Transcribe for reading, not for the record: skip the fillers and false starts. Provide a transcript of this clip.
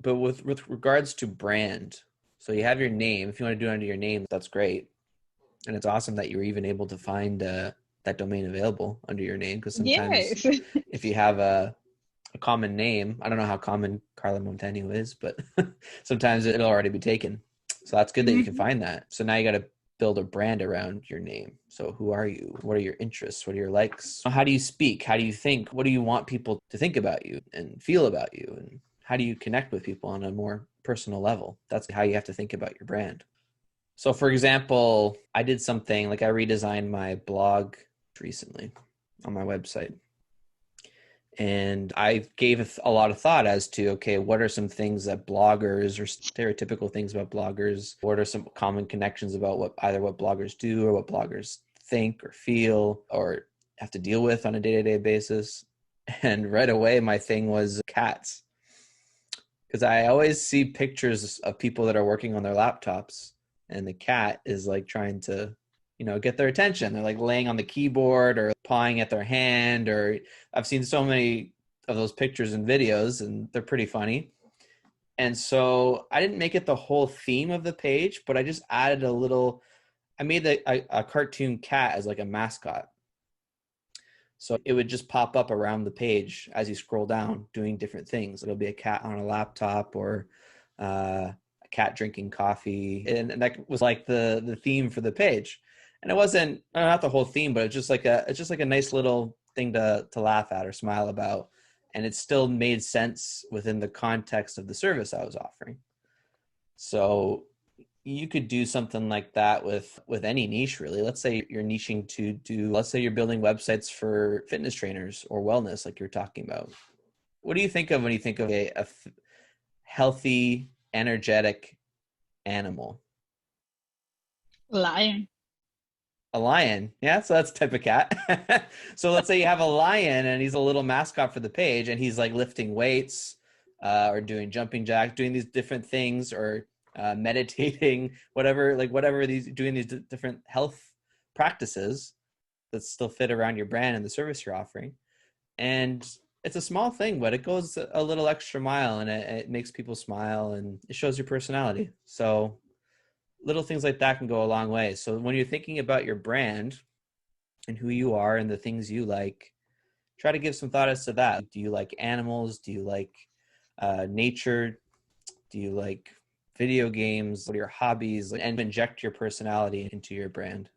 But with regards to brand, so you have your name. If you want to do it under your name, that's great. And it's awesome that you were even able to find that domain available under your name. Because sometimes Yes. if you have a common name, I don't know how common Carla Montaño is, but sometimes it'll already be taken. So that's good that you can Mhm. find that. So now you got to build a brand around your name. So who are you? What are your interests? What are your likes? How do you speak? How do you think? What do you want people to think about you and feel about you? And how do you connect with people on a more personal level? That's how you have to think about your brand. So for example, I did something like I redesigned my blog recently on my website. And I gave a lot of thought as to, okay, what are some things that bloggers or stereotypical things about bloggers? What are some common connections about either what bloggers do or what bloggers think or feel or have to deal with on a day-to-day basis? And right away, my thing was cats. Because I always see pictures of people that are working on their laptops and the cat is like trying to, get their attention. They're like laying on the keyboard or pawing at their hand, or I've seen so many of those pictures and videos and they're pretty funny. And so I didn't make it the whole theme of the page, but I just added I made a cartoon cat as like a mascot. So it would just pop up around the page as you scroll down, doing different things. It'll be a cat on a laptop or a cat drinking coffee, and that was like the theme for the page. And it wasn't not the whole theme, but it's just like a nice little thing to laugh at or smile about, and it still made sense within the context of the service I was offering. So you could do something like that with any niche, really. Let's say you're niching to do, let's say you're building websites for fitness trainers or wellness, like you're talking about. What do you think of when you think of a healthy, energetic animal? Lion. A lion. Yeah, so that's a type of cat. So let's say you have a lion and he's a little mascot for the page and he's like lifting weights or doing jumping jacks, doing these different things or meditating, whatever these doing these different health practices that still fit around your brand and the service you're offering. And it's a small thing, but it goes a little extra mile and it makes people smile and it shows your personality. So little things like that can go a long way. So when you're thinking about your brand and who you are and the things you like, try to give some thought as to that. Do you like animals? Do you like nature? Do you like video games? What are your hobbies? And inject your personality into your brand.